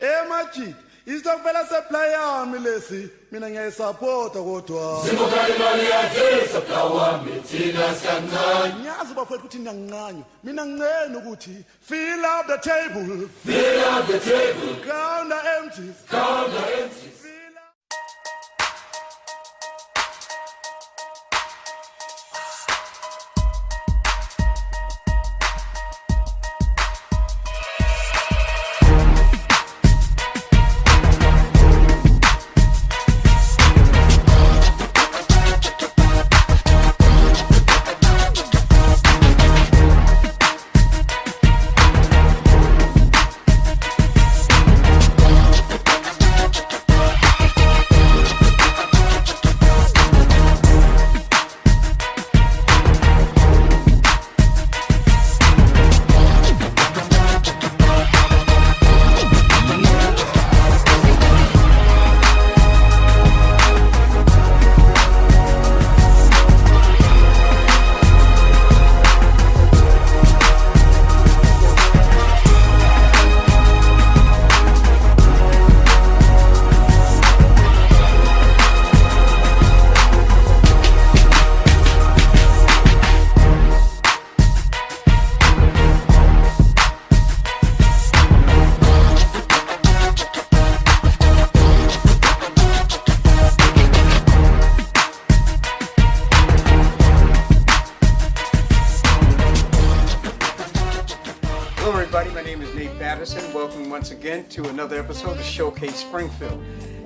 Majid, isitokuvela supply yami lesi mina ngiyayisupporta kodwa. Simuka imali yakhe supply wami thina siyancane. Ngiyazi bafethu ukuthi ngiyanqanywa. Mina ngicela ukuthi fill up the table. Fill up the table. Count the empties. Count the empties. My name is Nate Patterson. Welcome once again to another episode of Showcase Springfield.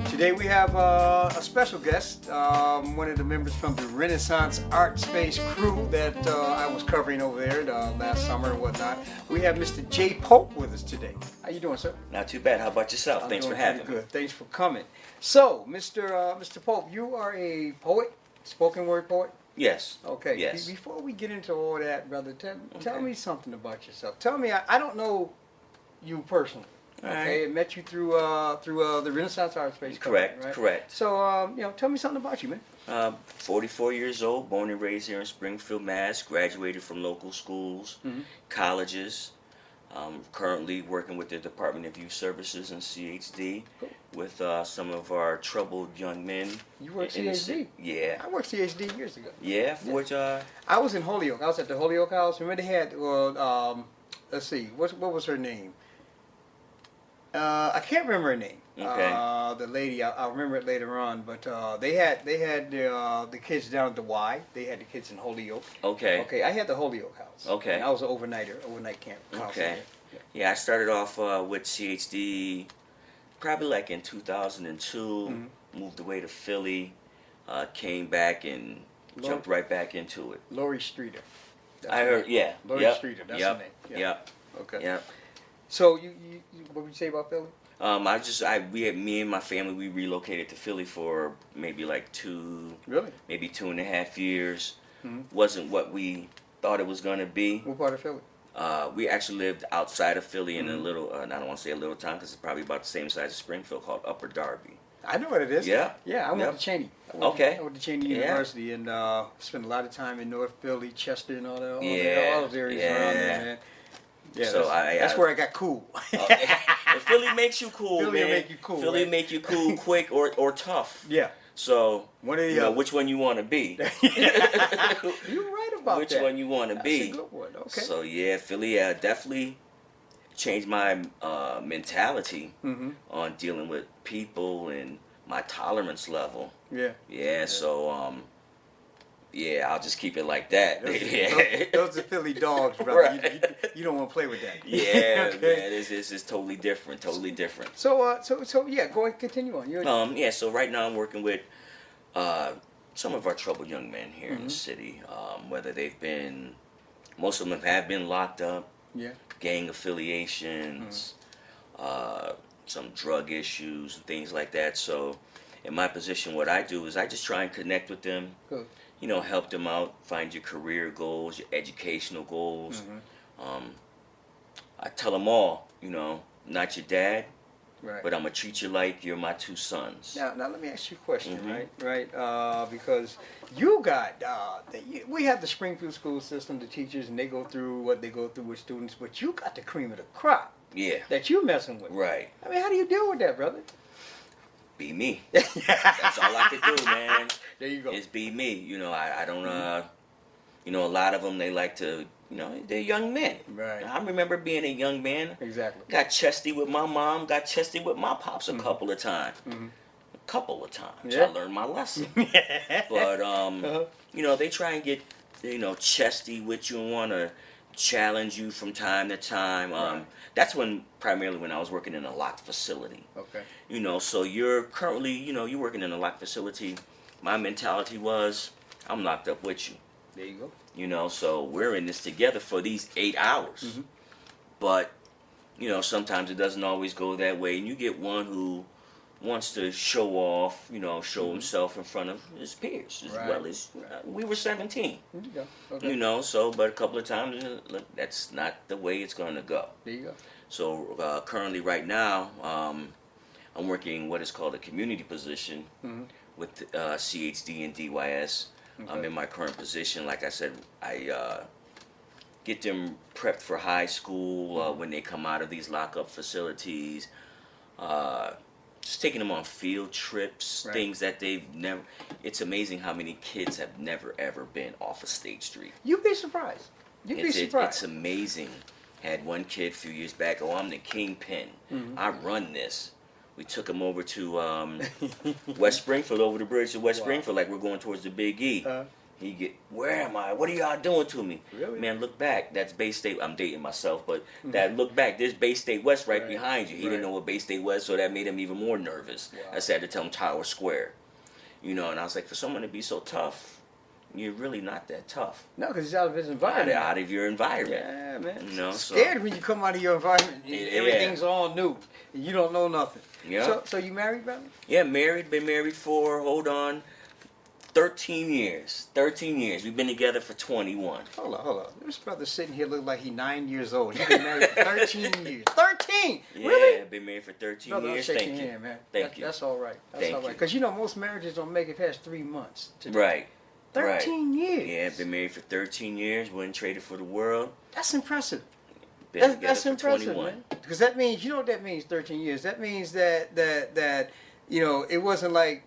Today we have a special guest, one of the members from the Renaissance Art Space crew that I was covering over there last summer and whatnot. We have Mr. J. Pope with us today. How you doing, sir? Not too bad. How about yourself? Thanks for having me. Good. Thanks for coming. So, Mr. Pope, you are a poet, spoken word poet? Yes. Okay. Yes. Before we get into all that, brother, tell me something about yourself. Tell me, I don't know you personally. Okay, I met you through the Renaissance Art Space. Correct. Right? Correct. So, tell me something about you, man. 44 years old, born and raised here in Springfield, Mass. Graduated from local schools, colleges. Currently working with the Department of Youth Services and CHD with some of our troubled young men. You worked CHD? Yeah. I worked CHD years ago. Yeah, I was in Holyoke. I was at the Holyoke House. Remember they had, let's see, what was her name? I can't remember her name. Okay. The lady, I'll remember it later on. But they had the kids down at the Y. They had the kids in Holyoke. Okay. Okay. I had the Holyoke House. Okay. And I was an overnight camp. Okay. Yeah, I started off with CHD probably like in 2002. Moved away to Philly. Came back and jumped right back into it. Laurie Streeter. I heard. Yeah. Laurie Streeter. That's her name. Yeah. Yep. Okay. Yep. So you what would you say about Philly? Me and my family, we relocated to Philly for maybe like maybe 2.5 years. Wasn't what we thought it was gonna be. What part of Philly? We actually lived outside of Philly in a little, I don't want to say a little town because it's probably about the same size as Springfield, called Upper Darby. I know what it is. Yeah. Yeah, I went to Cheney. I went to Cheney University and spent a lot of time in North Philly, Chester, and all those areas around there, man. Yeah, so that's where I got cool. If Philly makes you cool, Philly man. Will make you cool. Philly right? make you cool quick or tough. Yeah. So one of the which one you want to be? You're right about which that. One you want to be? That's a good one. Okay. So yeah, Philly definitely changed my mentality on dealing with people and my tolerance level. Yeah. Yeah. So yeah, I'll just keep it like that. Those are Philly dogs, brother. Right. You don't want to play with that. Yeah, okay. man, this is totally different. Totally different. So yeah, go ahead, continue on. Yeah. So right now I'm working with some of our troubled young men here in the city. Whether they've been, most of them have been locked up. Yeah. Gang affiliations, some drug issues and things like that. So in my position, what I do is I just try and connect with them. Good. Help them out, find your career goals, your educational goals. I tell them all, not your dad, Right. But I'm gonna treat you like you're my two sons. Now let me ask you a question, right? Because you got, we have the Springfield school system, the teachers, and they go through what they go through with students, but you got the cream of the crop. Yeah. that you're messing with. Right. I mean, how do you deal with that, brother? Be me. That's all I can do, man. There you go. Is be me. You know, I don't, you know, a lot of them, they like to, you know, they're young men. Right. I remember being a young man. Exactly. Got chesty with my mom, got chesty with my pops a couple of times. A couple of times. Yeah. I learned my lesson. But, you know, they try and get, you know, chesty with you and want to challenge you from time to time. Right. That's primarily when I was working in a locked facility. Okay. You know, so you're currently, you know, you're working in a locked facility. My mentality was, I'm locked up with you. There you go. You know, so we're in this together for these 8 hours. But, you know, sometimes it doesn't always go that way. And you get one who wants to show off, you know, show himself in front of his peers. As well as, we were 17. There you go. Okay. You know, so, but a couple of times, that's not the way it's going to go. There you go. So, currently right now, I'm working what is called a community position with CHD and DYS. Okay. I'm in my current position. Like I said, I get them prepped for high school when they come out of these lockup facilities. Just taking them on field trips, Right. things that they've never. It's amazing how many kids have never ever been off of State Street. You'd be surprised. You'd be surprised. It's amazing. Had one kid a few years back. Oh, I'm the kingpin. I run this. We took him over to West Springfield, over the bridge to West Springfield, like we're going towards the Big E. Where am I? What are y'all doing to me? Really? Man, look back. That's Bay State. I'm dating myself, but that look back. There's Bay State West right behind you. He didn't know what Bay State was, so that made him even more nervous. I just had to tell him Tower Square. You know, and I was like, for someone to be so tough, you're really not that tough. No, because he's out of his environment. Out of your environment. Yeah, man. You know, It's so- scared when you come out of your environment. Yeah. Everything's all new. You don't know nothing. Yeah. So you married, brother? Yeah, married. Been married for, hold on, 13 years. 13 years. We've been together for 21. Hold on. This brother's sitting here look like he's 9 years old. He's been married for 13 years. 13! Yeah, Really? been married for 13 Brother, years. I'll shake Thank your you. hand, man. Thank you. That's all right. That's Thank all right. you. Because you know most marriages don't make it past 3 months. Today. Right. 13 years. Yeah, been married for 13 years. Wouldn't trade it for the world. That's impressive. Been together That's for impressive, 21. man. Because that means, you know what that means, 13 years? That means that you know, it wasn't like,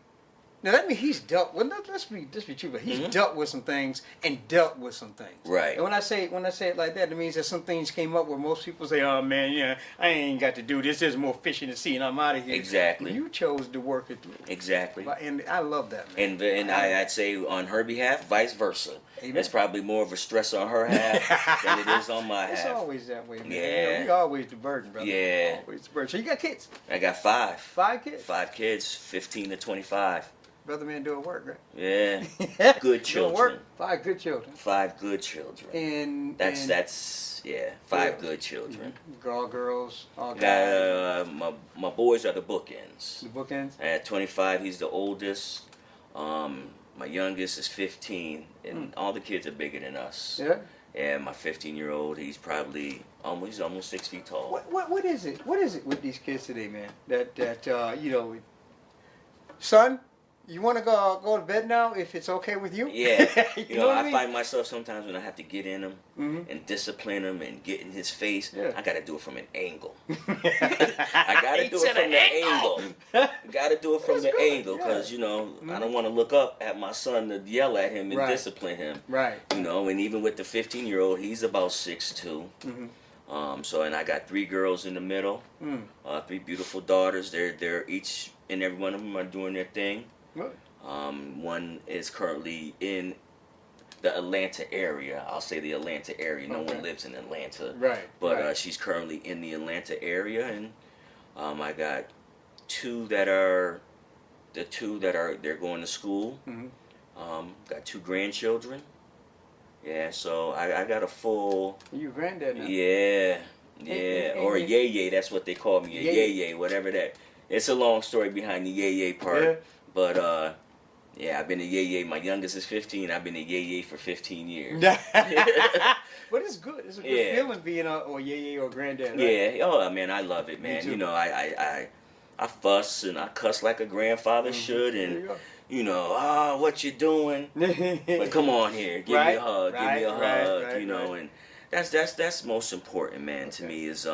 now that means he's dealt, well, let's be true, but he's dealt with some things and dealt with some things. Right. And when I say it like that, it means that some things came up where most people say, oh man, yeah, I ain't got to do this. There's more fish in the sea and I'm out of here. Exactly. You chose to work it through. Exactly. And I love that, man. And I'd say on her behalf, vice versa. Amen. It's probably more of a stress on her half than it is on my It's half. always that way, man. Yeah. You know, we always the burden, brother. Yeah. Always the burden. So you got kids? I got 5. 5 kids? 5 kids, 15 to 25. Brother man doing work, right? Yeah. Good Doing work. children. 5 good children. 5 good children. And That's 5 Yeah. good children. all girls, all guys. My boys are the bookends. The bookends. At 25, he's the oldest. My youngest is 15, and all the kids are bigger than us. Yeah. And my 15-year-old, he's probably almost 6 feet tall. What is it? What is it with these kids today, man? That you know, son, you want to go to bed now if it's okay with you? Yeah, you know, what I mean? find myself sometimes when I have to get in him and discipline him and get in his face, Yeah. I got to do it from an angle. I got to do it from the angle. Got to do it from That's the good, angle yeah. because, you know, I don't want to look up at my son to yell at him and Right. discipline him. Right. You know, and even with the 15-year-old, he's about 6'2". So, and I got 3 girls in the middle, 3 beautiful daughters. They're each and every one of them are doing their thing. What? One is currently in the Atlanta area. I'll say the Atlanta area. No one lives in Atlanta. Right. But right. she's currently in the Atlanta area, and I got 2 that are they're going to school. Got 2 grandchildren. Yeah, so I got a full. You granddad now. Yeah, and or a you- yay, that's what they call me, a Yay. yay, whatever that. It's a long story behind the yay part, Yeah. but yeah, I've been a yay. My youngest is 15. I've been a yay for 15 years. But it's good. It's a good Yeah. feeling being a yay or granddad. Right? Yeah, oh man, I love it, man. too. You know, I fuss and I cuss like a grandfather should, There you and go. you know, what you doing? But come on here, give me Right, a hug, right, give me a right, hug, right, you know, right. and that's most important, man. To me is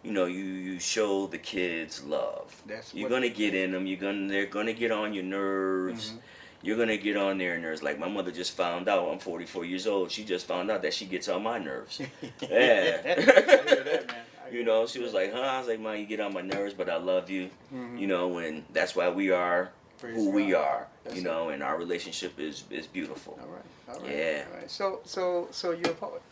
you show the kids love. You're gonna get in them. They're gonna get on your nerves. You're gonna get on their nerves. Like my mother just found out. I'm 44 years old. She just found out that she gets on my nerves. Yeah. I hear that, man. She was like, huh? I was like, Mom, you get on my nerves, but I love you. And that's why we are who we are. And our relationship is beautiful. All right. Yeah. All right. So you're a poet.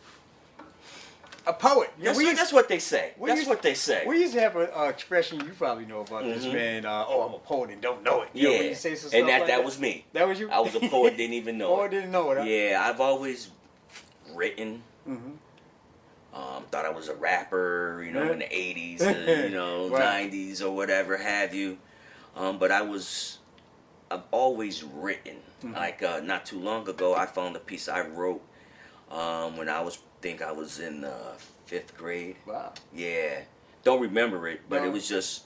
A poet. That's what they say. That's what they say. We used to have an expression you probably know about this, man. I'm a poet and don't know it. Yeah. When you say some And stuff like that was me. That was you? I was a poet, didn't even know Poet didn't know it, huh? Yeah, I've always written. Thought I was a rapper, in the 80s, Right. 90s or whatever have you. But I've always written. Like not too long ago, I found a piece I wrote when I was in 5th grade. Wow. Yeah. Don't remember it, but it was just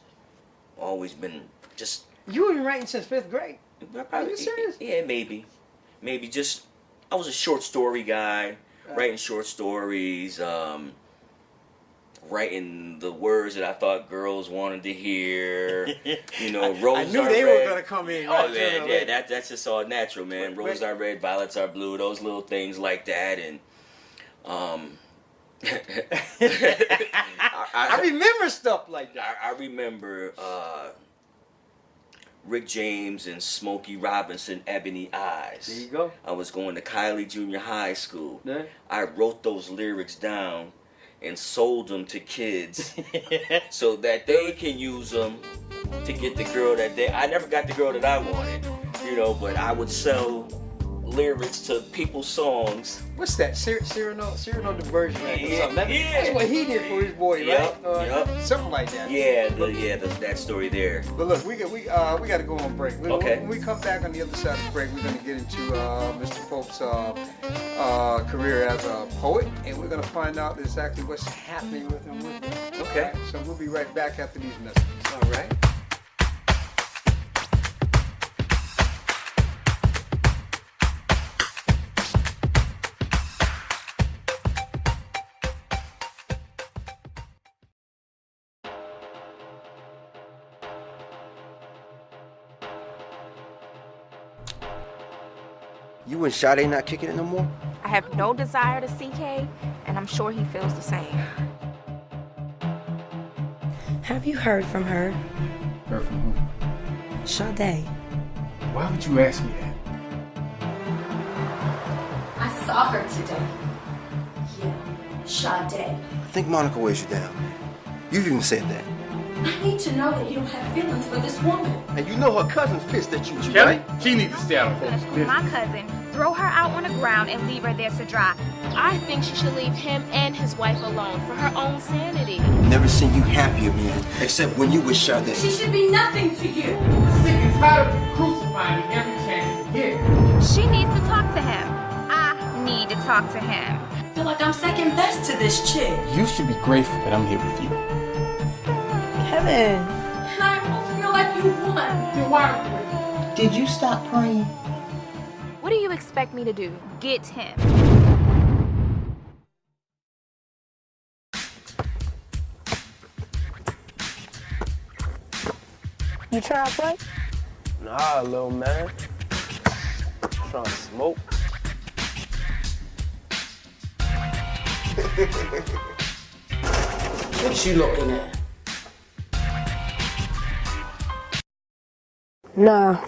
always been just. You've been writing since 5th grade? Are you serious? Yeah, maybe. Just, I was a short story guy, writing short stories, writing the words that I thought girls wanted to hear. Roses I knew are they red. were going to come in. Oh, man, yeah, that's just all natural, man. Roses are red, violets are blue, those little things like that, and I remember stuff like that. I remember Rick James and Smokey Robinson, Ebony Eyes. There you go. I was going to Kylie Junior High School. Yeah. I wrote those lyrics down and sold them to kids so that they can use them to get the girl I never got the girl that I wanted, but I would sell lyrics to people's songs. What's that? Cyrano Diversion Act or Yeah, something. yeah. That's what he did for his boy, Yep, right? yep. Something like that. Yeah, that story there. But look, we got to go on break. Okay. When we come back on the other side of the break, we're going to get into Mr. Pope's career as a poet, and we're going to find out exactly what's happening with him. Okay. All right, so we'll be right back after these messages. All right. You and Sade not kicking it no more? I have no desire to see Kay, and I'm sure he feels the same. Have you heard from her? Heard from who? Sade. Why would you ask me that? I saw her today. Yeah, Sade. I think Monica weighs you down. You've even said that. I need to know that you don't have feelings for this woman. And you know her cousin's pissed at you, Kelly, right? she needs to stay out of folks' business. My cousin, throw her out on the ground and leave her there to dry. I think she should leave him and his wife alone for her own sanity. Never seen you happier, man. Except when you with Sade. She should be nothing to you. Sick and tired of you crucifying me every chance you get. She needs to talk to him. I need to talk to him. I feel like I'm second best to this chick. You should be grateful that I'm here with you. Kevin. And I almost feel like you won. Then why? Did you stop praying? What do you expect me to do? Get him. You trying to play? Nah, little man. Trying to smoke. What you looking at? Nah.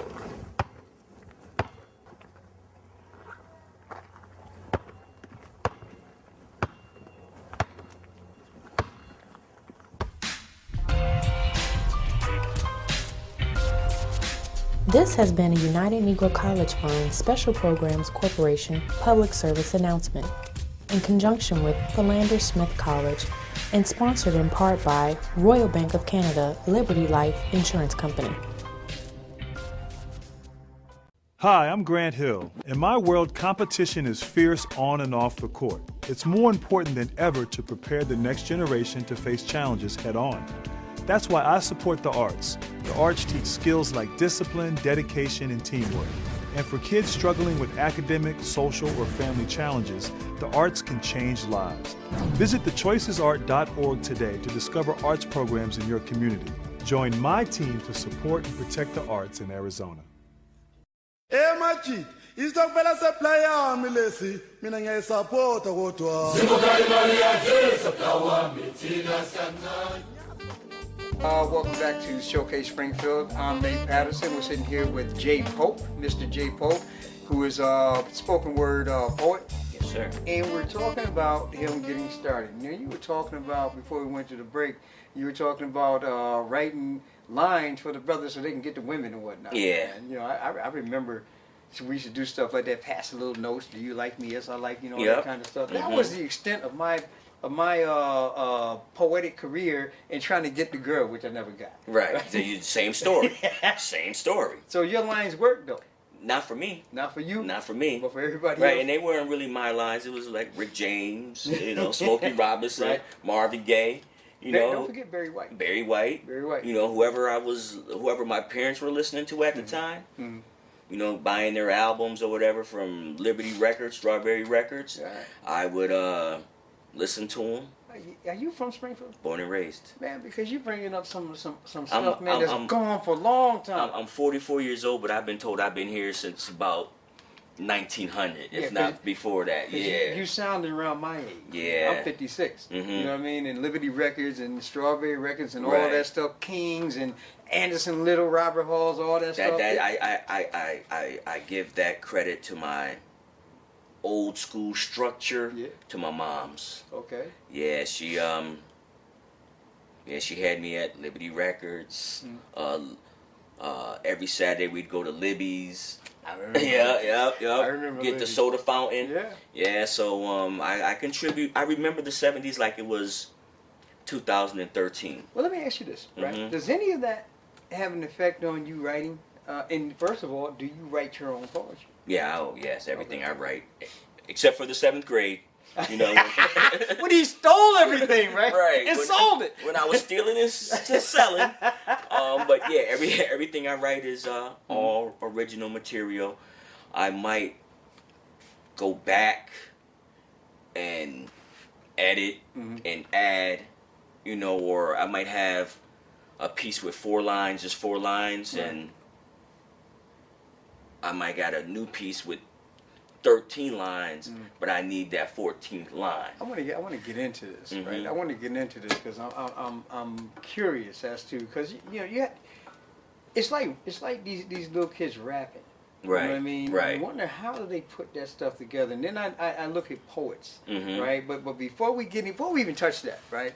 This has been a United Negro College Fund Special Programs Corporation public service announcement in conjunction with Philander Smith College and sponsored in part by Royal Bank of Canada Liberty Life Insurance Company. Hi, I'm Grant Hill. In my world, competition is fierce on and off the court. It's more important than ever to prepare the next generation to face challenges head on. That's why I support the arts. The arts teach skills like discipline, dedication, and teamwork. And for kids struggling with academic, social, or family challenges, the arts can change lives. Visit thechoicesart.org today to discover arts programs in your community. Join my team to support and protect the arts in Arizona. Machit, isitokubela supply yami lesi, mina ngiyayisupporta kodwa. Welcome back to Showcase Springfield. I'm Nate Patterson. We're sitting here with Jay Pope, Mr. Jay Pope, who is a spoken word poet. Yes, sir. And we're talking about him getting started. Now, you were talking about, before we went to the break, you were talking about writing lines for the brothers so they can get the women and whatnot. Yeah. And, you know, I remember we used to do stuff like that, pass a little notes. Do you like me? Yes, I like you. All that kind of stuff. That was the extent of my poetic career in trying to get the girl, which I never got. Right. So same story. Same story. So your lines work though. Not for me. Not for you. Not for me. But for everybody right, else. and they weren't really my lines. It was like Rick James, you know, Smokey Robinson, Right. Marvin Gaye. You know, don't forget Barry White. Barry White. Barry White. You know, whoever my parents were listening to at the time. Mm-hmm. You know, buying their albums or whatever from Liberty Records, Strawberry Records. Right. I would listen to them. Are you from Springfield? Born and raised. Man, because you're bringing up some stuff, man, that's gone for a long time. I'm 44 years old, but I've been told I've been here since about 1900, if not before that. Yeah. You sounded around my age. Yeah. I'm 56. Mm-hmm. You know what I mean? And Liberty Records and Strawberry Records and all Right. that stuff. Kings and Anderson Little, Robert Halls, all that stuff. I give that credit to my old school structure, to my mom's. Okay. Yeah, she had me at Liberty Records. Every Saturday we'd go to Libby's. I remember. Yeah. I remember Get the Libby's. soda fountain. Yeah. Yeah, so I contribute. I remember the 70s like it was 2013. Well, let me ask you this, right? Mhm. Does any of that have an effect on you writing? And first of all, do you write your own poetry? Yeah, oh yes, everything I write, except for the 7th grade. You know, when he stole everything, right? Right. And sold it. When I was stealing and selling. But yeah, everything I write is all original material. I might go back and edit and add, you know, or I might have a piece with 4 lines, just 4 lines, and I might got a new piece with 13 lines, but I need that 14th line. I want to get into this, right? I want to get into this because I'm curious as to, because you know it's like these little kids rapping. Right. You know what I mean? Right. I wonder how do they put that stuff together. And then I look at poets, Mhm. right? But before we even touch that, right?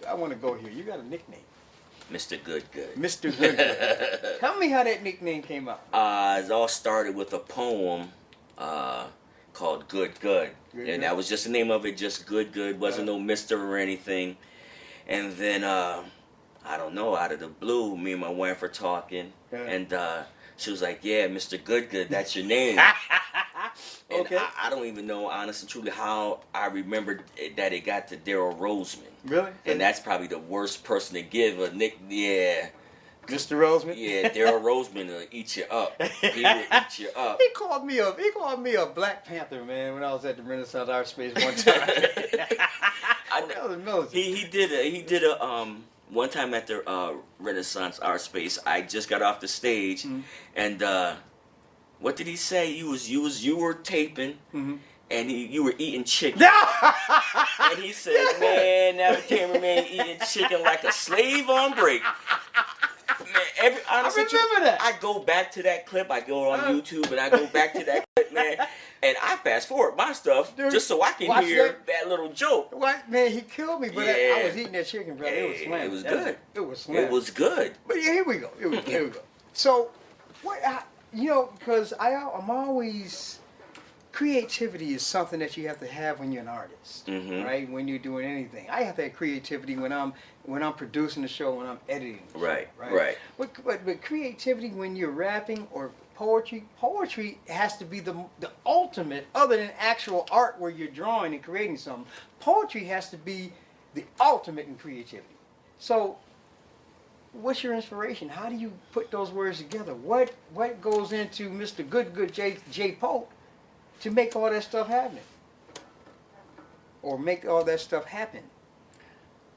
I want to go here. You got a nickname, Mr. Good Good. Mr. Good. Tell me how that nickname came out. It all started with a poem called Good Good. And that was just the name of it, just Good Good. Wasn't no Mr. or anything. And then, I don't know, out of the blue, me and my wife were talking. And she was like, yeah, Mr. Good Good, that's your name. And Okay. I don't even know, honestly and truly, how I remembered that it got to Daryl Roseman. Really? And that's probably the worst person to give a nick. Yeah. Mr. Roseman? Yeah, Daryl Roseman will eat you up. He will eat you up. He called me a Black Panther, man, when I was at the Renaissance Art Space one time. He did a one time at the Renaissance Art Space. I just got off the stage, and what did he say? You were taping, and you were eating chicken. And he said, "Man, now the cameraman eating chicken like a slave on break." Man, honestly, I remember that. I go back to that clip. I go on YouTube and I go back to that clip, man, and I fast forward my stuff just so I can hear that little joke. What, man? He killed me, but I was eating that chicken, brother. It was slam. It was good. It was slam. It was good. But yeah, here we go. Here we go. So, what? You know, because I'm always. Creativity is something that you have to have when you're an artist, right? When you're doing anything, I have to have creativity when I'm producing the show, when I'm editing. The show, right. But creativity when you're rapping or poetry has to be the ultimate, other than actual art where you're drawing and creating something. Poetry has to be the ultimate in creativity. So, what's your inspiration? How do you put those words together? What goes into Mr. Good J Pope to make all that stuff happen? Or make all that stuff happen?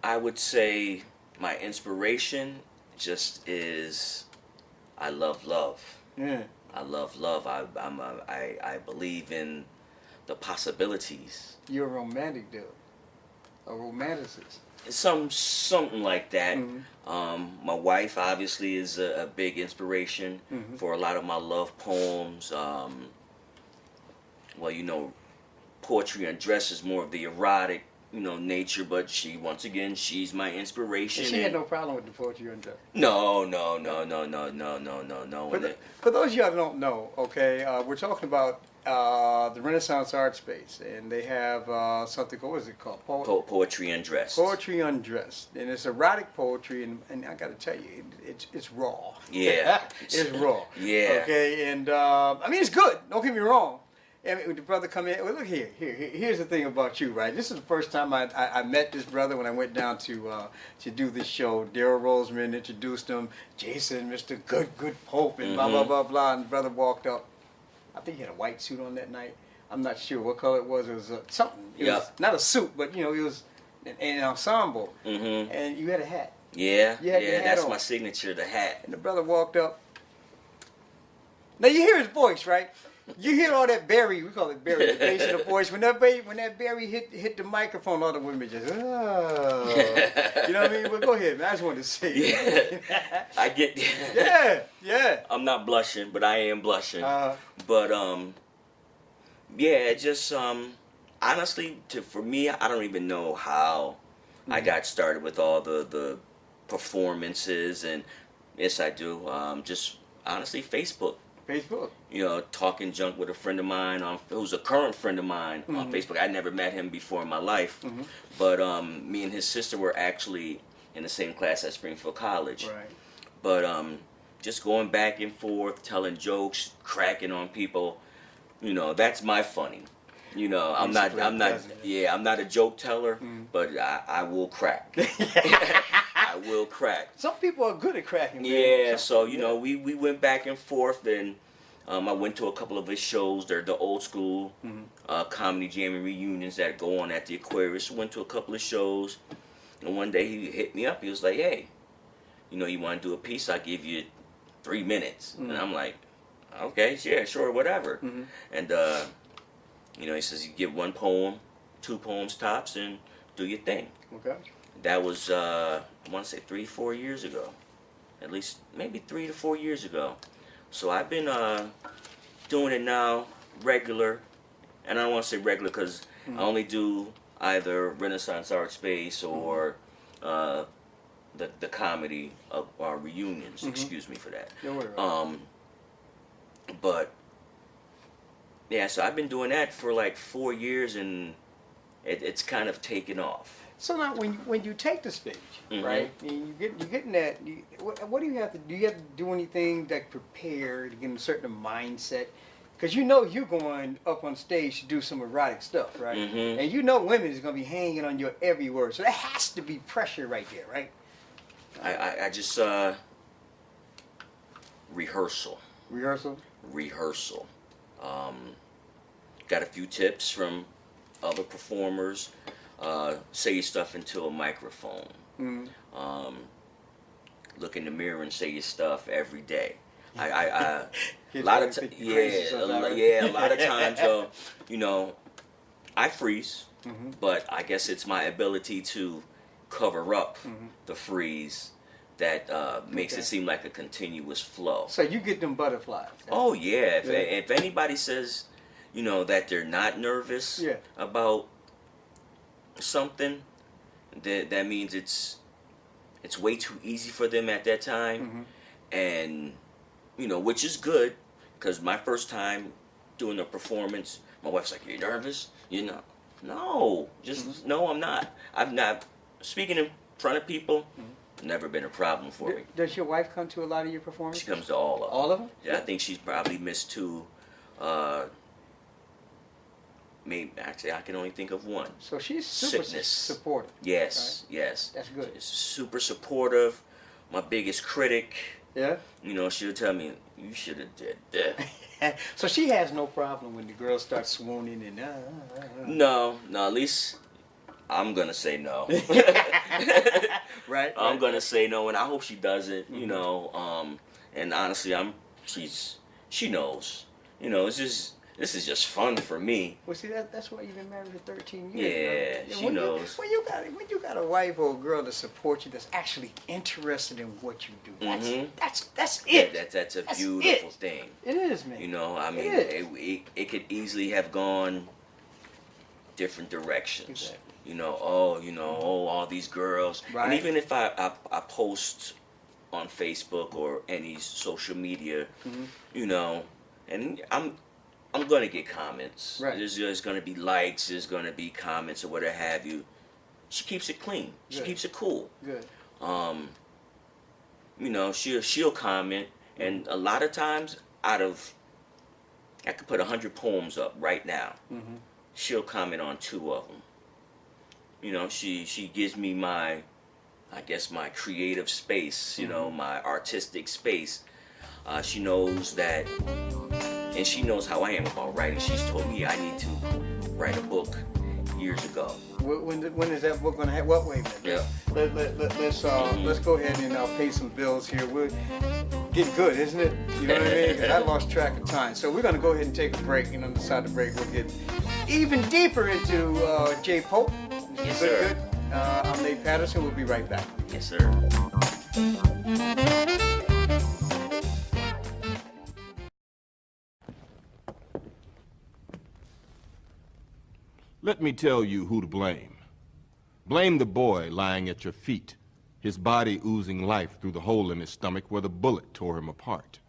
I would say my inspiration just is I love love. Yeah. I love love. I believe in the possibilities. You're a romantic dude. A romanticist. Something like that. My wife obviously is a big inspiration for a lot of my love poems. Well, you know, Poetry Undressed is more of the erotic, you know, nature, but she's my inspiration. She had no problem with the Poetry Undressed. No. For those of y'all that don't know, okay, we're talking about the Renaissance Art Space, and they have something. What is it called? Poetry Undressed. Poetry Undressed, and it's erotic poetry, and I got to tell you, it's raw. Yeah, it's raw. Yeah. Okay, and I mean it's good. Don't get me wrong. And when the brother come in, well, look here's the thing about you, right? This is the first time I met this brother when I went down to do this show. Daryl Roseman introduced him, Jason, Mr. Good Pope, and blah, blah, blah, blah. And the brother walked up. I think he had a white suit on that night. I'm not sure what color it was. It was something. It was not a suit, but, you know, it was an ensemble. And you had a hat. Yeah, that's on. my signature, the hat. And the brother walked up. Now you hear his voice, right? You hear all that Barry, we call it Barry, the bass of the voice. When that Barry hit the microphone, all the women just, oh. You know what I mean? But go ahead, man. I just wanted to say. Yeah. I get. Yeah. I'm not blushing, but I am blushing. But yeah, just honestly, for me, I don't even know how I got started with all the performances, and yes, I do. Just honestly, Facebook. You know, talking junk with a friend of mine who's a current friend of mine on Facebook. I never met him before in my life, but me and his sister were actually in the same class at Springfield College. Right. But just going back and forth, telling jokes, cracking on people, you know, that's my funny. You know, I'm not a joke teller, but I will crack. I will crack. Some people are good at cracking. Yeah, so you know, we went back and forth, and I went to a couple of his shows. They're the old school comedy jamming reunions that go on at the Aquarius. Went to a couple of shows, and one day he hit me up. He was like, "Hey, you know, you want to do a piece? I'll give you 3 minutes." And I'm like, "Okay, yeah, sure, whatever." And you know, he says you get 1 poem, 2 poems tops, and do your thing. Okay. That was, I want to say 3-4 years ago. At least, maybe 3 to 4 years ago. So I've been doing it now, regular. And I don't want to say regular because I only do either Renaissance Art Space or the comedy of our reunions. Excuse me for that. But, yeah, so I've been doing that for like 4 years, and it's kind of taken off. So now, when you take the stage, right? And you get in that. What do you have to do? Do you have to do anything that prepare to get in a certain mindset? Because you know you're going up on stage to do some erotic stuff, right? And you know women is going to be hanging on your every word. So there has to be pressure right there, right? I just rehearsal. Got a few tips from other performers. Say your stuff into a microphone. Look in the mirror and say your stuff every day. A lot of times, you know, I freeze, but I guess it's my ability to cover up the freeze that makes it seem like a continuous flow. So you get them butterflies. Oh yeah. If anybody says, you know, that they're not nervous about something, that means it's way too easy for them at that time, and you know, which is good, because my first time doing a performance, my wife's like, "You're nervous?" You know, no, just no, I'm not. I'm not speaking in front of people. Never been a problem for me. Does your wife come to a lot of your performances? She comes to all of them. All of them? Yeah, I think she's probably missed 2. Maybe actually, I can only think of 1. So she's super supportive. Yes, right? yes. That's good. She's super supportive. my biggest critic. Yeah. You know, she'll tell me, you should have did that. So she has no problem when the girls start swooning and No, at least I'm gonna say no. Right. I'm gonna say no, and I hope she doesn't. You know, and honestly, she knows. You know, this is just fun for me. Well, see, that's why you've been married for 13 Yeah, years. Yeah, she knows. When you got a wife or a girl to support you, that's actually interested in what you do. That's it. Yeah, that's a beautiful thing. It is, man. You know, I mean, it could easily have gone different directions. Exactly. You know, all these girls. Right. And even if I post on Facebook or any social media, you know, and I'm gonna get comments. Right. There's gonna be likes. There's gonna be comments or whatever have you. She keeps it clean. She Good. keeps it cool. Good. You know, she'll comment, and a lot of times, I could put 100 poems up right now. She'll comment on 2 of them. You know, she gives me my creative space. You know, my artistic space. She knows that. And she knows how I am about writing. She's told me I need to write a book years ago. When is that book gonna happen? What way, man? Yeah. Let's go ahead and pay some bills here. We're getting good, isn't it? You know what I mean? 'Cause I lost track of time. So we're gonna go ahead and take a break. And on the side of the break, we'll get even deeper into J. Pope. Yes, sir. Good. I'm Nate Patterson. We'll be right back. Yes, sir. Let me tell you who to blame. Blame the boy lying at your feet, his body oozing life through the hole in his stomach where the bullet tore him apart.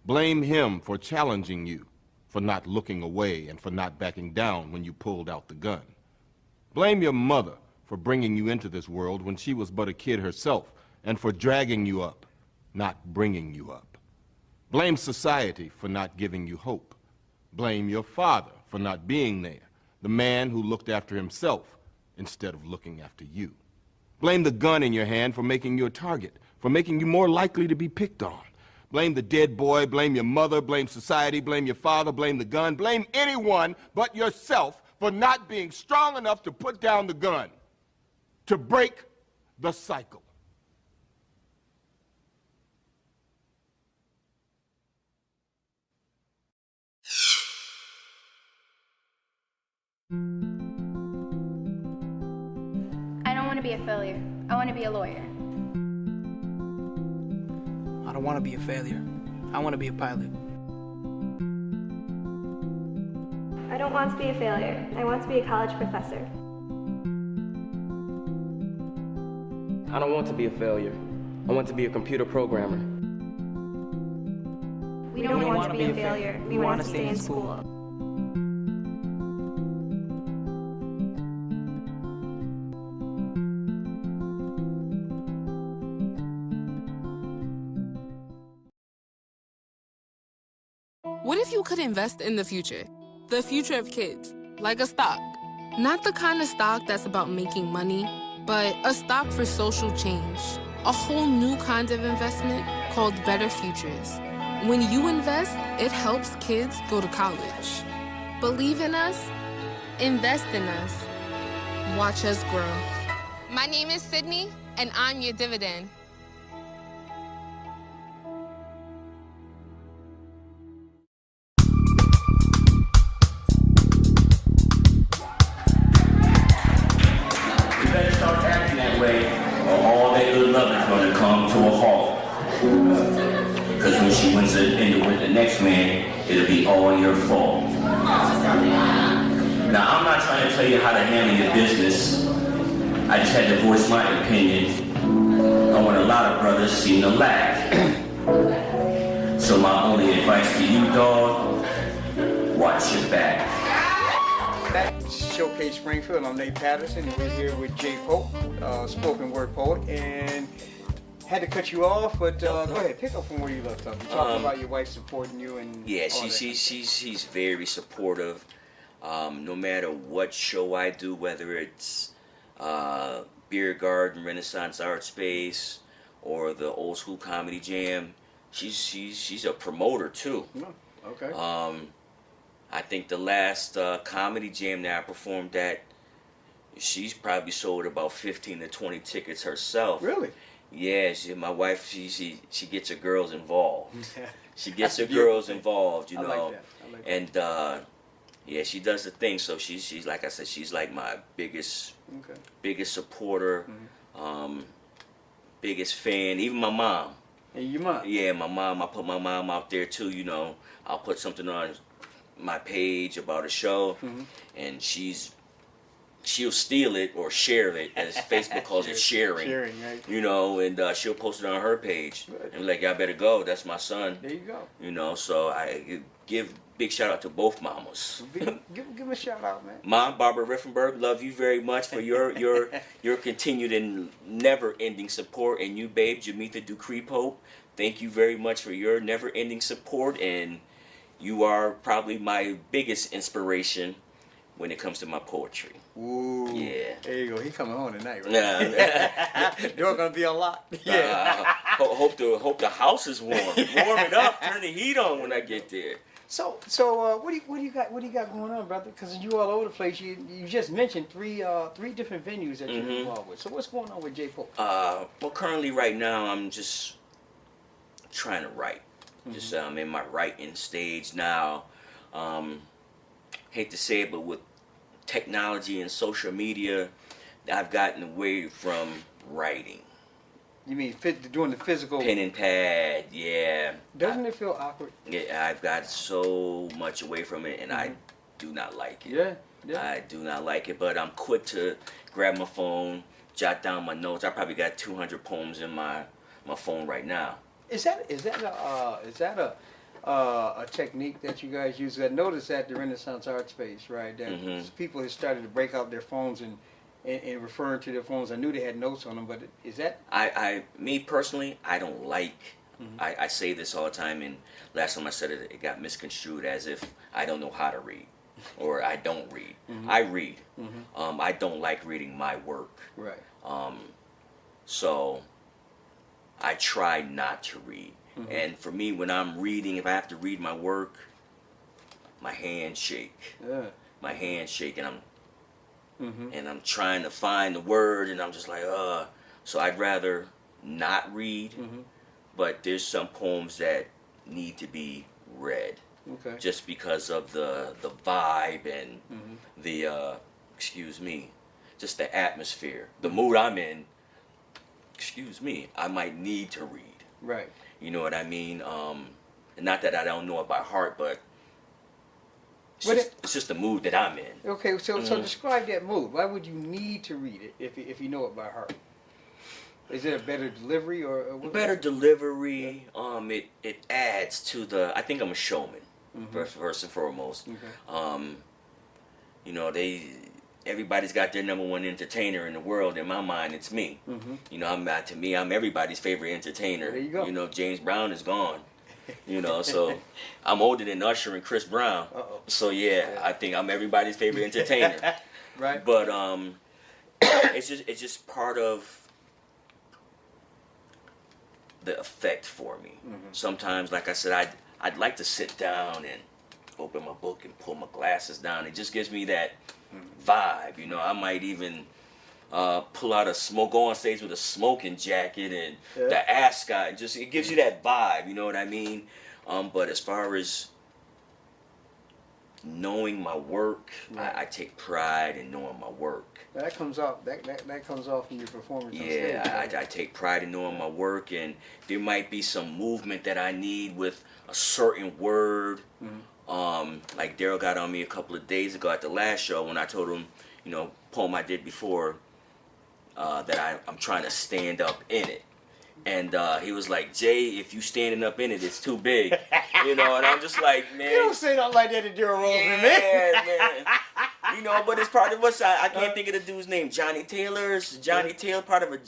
Blame him for challenging you, for not looking away and for not backing down when you pulled out the gun. Blame your mother for bringing you into this world when she was but a kid herself and for dragging you up, not bringing you up. Blame society for not giving you hope. Blame your father for not being there, the man who looked after himself instead of looking after you. Blame the gun in your hand for making you a target, for making you more likely to be picked on. Blame the dead boy, blame your mother, blame society, blame your father, blame the gun, blame anyone but yourself for not being strong enough to put down the gun, to break the cycle. I don't want to be a failure. I want to be a lawyer. I don't want to be a failure. I want to be a pilot. I don't want to be a failure. I want to be a college professor. I don't want to be a failure. I want to be a computer programmer. We don't want to be a failure. We want to stay in school. What if you could invest in the future of kids, like a stock? Not the kind of stock that's about making money, but a stock for social change. A whole new kind of investment called Better Futures. When you invest, it helps kids go to college. Believe in us, invest in us, watch us grow. My name is Sydney, and I'm your dividend. All that good love is going to come to a halt. Because when she wins it with the next man, it'll be all your fault. Now, I'm not trying to tell you how to handle your business. I just had to voice my opinion on what a lot of brothers seem to lack. So my only advice to you, dog, watch your back. Showcase Springfield. I'm Nate Patterson, and we're here with J. Pope, spoken word poet, and had to cut you off, but go ahead, pick up from where you left off. You talked about your wife supporting you, and yeah, she's very supportive. No matter what show I do, whether it's Beer Garden, Renaissance Art Space, or the Old School Comedy Jam. She's a promoter too. Okay. I think the last comedy jam that I performed at, she's probably sold about 15 to 20 tickets herself. Really? Yeah, my wife, she gets her girls involved. She gets her That's beautiful. girls involved, you know. I like that. I like that. And yeah, she does the thing. So she's like I said, she's like my biggest supporter, biggest fan. Even my mom. And your mom? Yeah, my mom. I put my mom out there too. You know, I'll put something on my page about a show, and she'll steal it or share it, as Facebook calls it, sharing. Sharing, right. You know, and she'll post it on her page. Right. And like, y'all better go. That's my son. There you go. You know, so I give big shout out to both mamas. Give him a shout out, man. Mom, Barbara Riffenberg, love you very much for your continued and never-ending support. And you, babe, Jamaica Ducree Pope, thank you very much for your never-ending support. And you are probably my biggest inspiration when it comes to my poetry. Ooh. Yeah. There you go. He coming home tonight, right? Nah. Door gonna be unlocked. Yeah. Hope the house is warm. Warm it up. Turn the heat on when I get there. So what do you got going on, brother? Because you all over the place. You just mentioned three different venues that you're involved with. So what's going on with J. Pope? Well, currently right now I'm just trying to write. Just I'm in my writing stage now. Hate to say it, but with technology and social media, I've gotten away from writing. You mean doing the physical pen and pad? Yeah. Doesn't it feel awkward? Yeah, I've got so much away from it, and I do not like it. Yeah. I do not like it, but I'm quick to grab my phone, jot down my notes. I probably got 200 poems in my phone right now. Is that a technique that you guys use? I noticed at the Renaissance Art Space, right? That people have started to break out their phones and referring to their phones. I knew they had notes on them, but is that? Me personally, I don't like. I say this all the time, and last time I said it, it got misconstrued as if I don't know how to read, or I don't read. I read. I don't like reading my work. Right. So I try not to read. And for me, when I'm reading, if I have to read my work, my hands shake. Yeah. My hands shake, and I'm trying to find the word, and I'm just like, So I'd rather not read, but there's some poems that need to be read. Okay. Just because of the vibe and the just the atmosphere, the mood I'm in. I might need to read. Right. You know what I mean? And not that I don't know it by heart, but it's just the mood that I'm in. Okay, so describe that mood. Why would you need to read it if you know it by heart? Is it a better delivery or better delivery? It adds to the. I think I'm a showman first and foremost. Okay. You know, everybody's got their number one entertainer in the world. In my mind, it's me. You know, I'm everybody's favorite entertainer. There you go. You know, James Brown is gone. You know, so I'm older than Usher and Chris Brown. So yeah, I think I'm everybody's favorite entertainer. Right. But it's just part of the effect for me. Sometimes, like I said, I'd like to sit down and open my book and pull my glasses down. It just gives me that vibe. You know, I might even pull out go on stage with a smoking jacket and the ascot. It gives you that vibe. You know what I mean? But as far as knowing my work, I take pride in knowing my work. That comes off. That comes off in your performance. Yeah, on stage, I take pride in knowing my work, and there might be some movement that I need with a certain word. Like Daryl got on me a couple of days ago at the last show when I told him, you know, poem I did before, that I'm trying to stand up in it. And he was like, Jay, if you standing up in it, it's too big. You know, and I'm just like, man. You don't say nothing like that to Daryl Roseman, man. You know, but it's part of what's I can't think of the dude's name. Johnny Taylor, part of a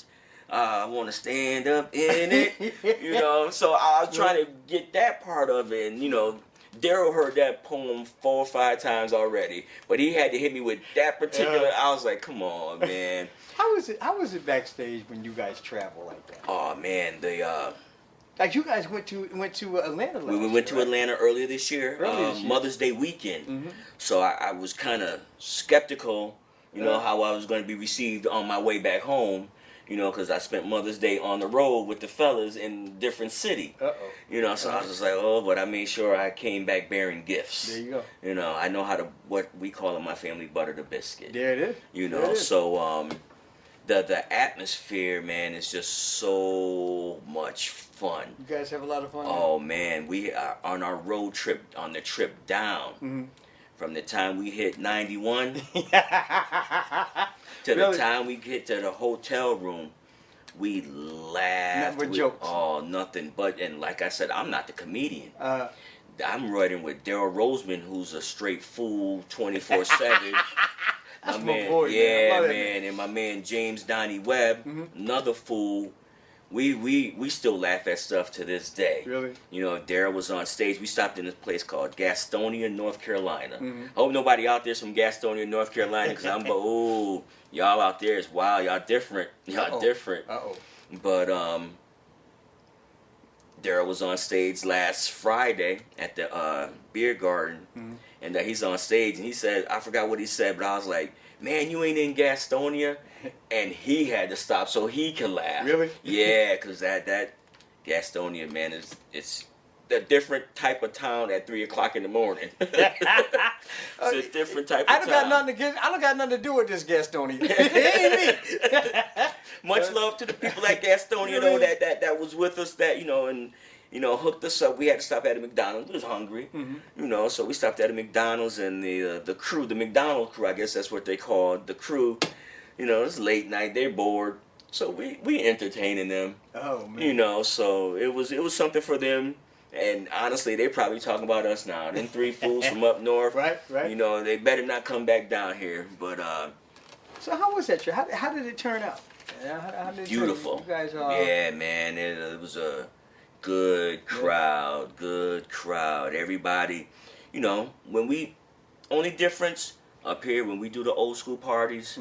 I want to stand up in it. You know, so I was trying to get that part of it. And, you know, Daryl heard that poem 4 or 5 times already, but he had to hit me with that particular. I was like, come on, man. How was it backstage when you guys travel like that? Oh man, like you guys went to Atlanta last year. We went to Atlanta earlier this year, Earlier this year. Mother's Day weekend. So I was kind of skeptical, you know, how I was going to be received on my way back home. You know, because I spent Mother's Day on the road with the fellas in different city. You know, so I was just like, oh, but I made sure I came back bearing gifts. There you go. You know, I know how to, what we call in my family, butter the biscuit. There it is. You know, so the atmosphere, man, is just so much fun. You guys have a lot of fun. Oh man, we are on our road trip, on the trip down. From the time we hit 91 to the time we get to the hotel room, we laughed. Never jokes. Oh, nothing but, and like I said, I'm not the comedian. I'm riding with Daryl Roseman, who's a straight fool 24/7. That's my my man, boy, yeah, man. man, and my man James Donnie Webb, another fool. We still laugh at stuff to this day. Really? You know, Daryl was on stage. We stopped in this place called Gastonia, North Carolina. I hope nobody out there's from Gastonia, North Carolina, because I'm y'all out there is wild. Y'all different. Y'all different. But Daryl was on stage last Friday at the beer garden, and he's on stage, and he said, I forgot what he said, but I was like, man, you ain't in Gastonia. And he had to stop so he could laugh. Really? Yeah, because that Gastonia, man, it's a different type of town at 3 o'clock in the morning. It's a different type of town. I don't got nothing to do with this Gastonia. It ain't me. Much love to the people at Gastonia, though, that was with us, that, you know, and, you know, hooked us up. We had to stop at a McDonald's. We was hungry, you know, so we stopped at a McDonald's, and the crew, the McDonald's crew, I guess that's what they called, the crew, you know, it's late night, they're bored, so we entertaining them. Oh, man. You know, so it was something for them, and honestly, they probably talking about us now. Them 3 fools from up north, right. You know, they better not come back down here, but So how was that trip? How did it turn out? How did it beautiful. You guys, yeah, man, it was a good crowd, Everybody, you know, only difference up here, when we do the old school parties,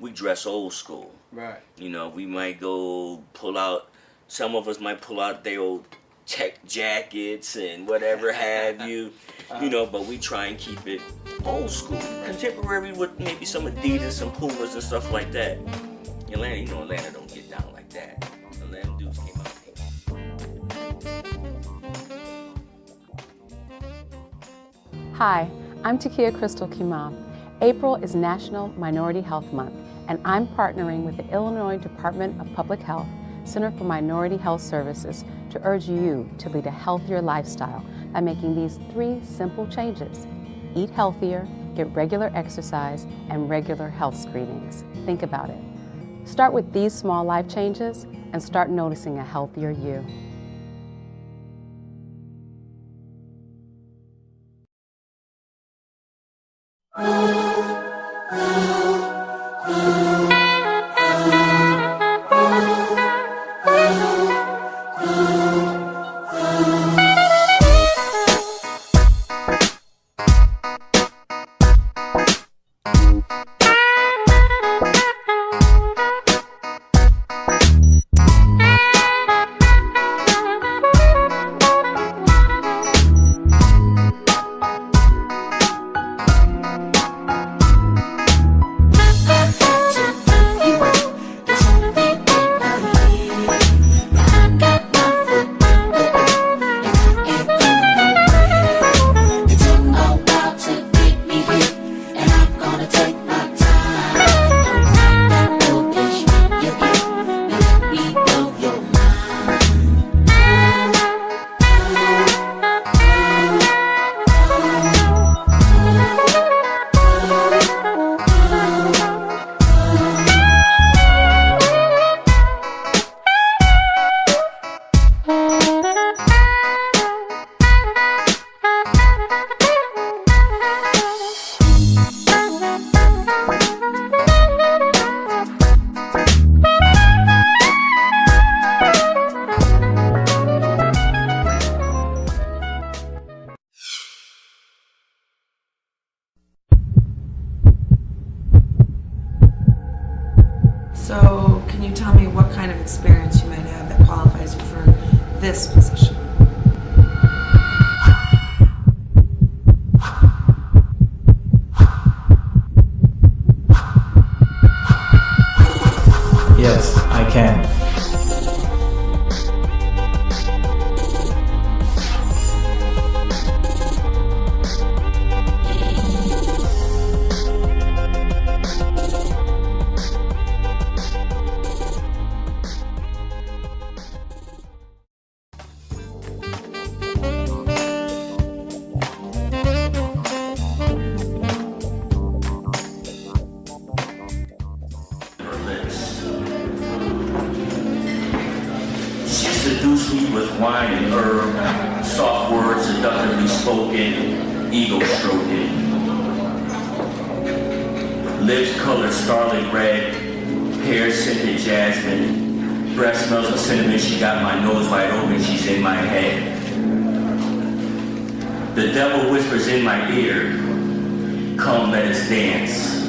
we dress old school. Right. You know, we might go pull out, some of us might pull out their old tech jackets and whatever have you, you know, but we try and keep it old school, contemporary, with maybe some Adidas, some Pumas and stuff like that. Atlanta, you know, Atlanta don't get down like that. Atlanta dudes came out. Hi, I'm Takia Crystal Kimam. April is National Minority Health Month, and I'm partnering with the Illinois Department of Public Health, Center for Minority Health Services, to urge you to lead a healthier lifestyle by making these 3 simple changes. Eat healthier, get regular exercise, and regular health screenings. Think about it. Start with these small life changes and start noticing a healthier you. experience you might have that qualifies you for this position. Yes, I can. Seduce me with wine and herb, soft words seductively spoken, ego stroking. Lips colored scarlet red, hair scented jasmine, breath smells of cinnamon, she got my nose wide open, she's in my head. The devil whispers in my ear, come let us dance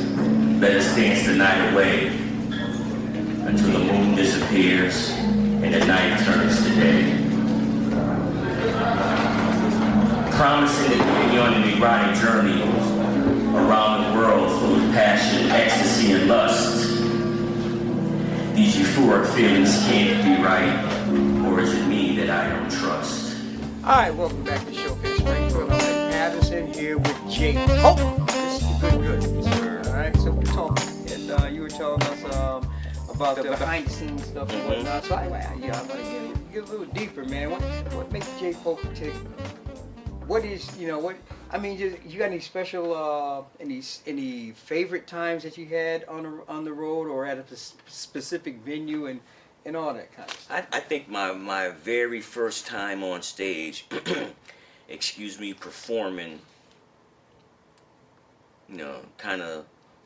the night away, until the moon disappears and the night turns to day. Promising to take me on an erotic journey around the world full of passion, ecstasy, and lust. These euphoric feelings can't be right, or is it me that I don't trust? All right, welcome back to Showcase Springfield. I'm Nate Patterson here with Jake Hope. This is good, sir. All right, so we're talking, and you were telling us about the behind the scenes stuff and whatnot. So I want to get a little deeper, man. What makes Jake Hope tick? What is, just, you got any special, any favorite times that you had on the road or at a specific venue and all that kind of stuff? I think my very first time on stage, performing, kind of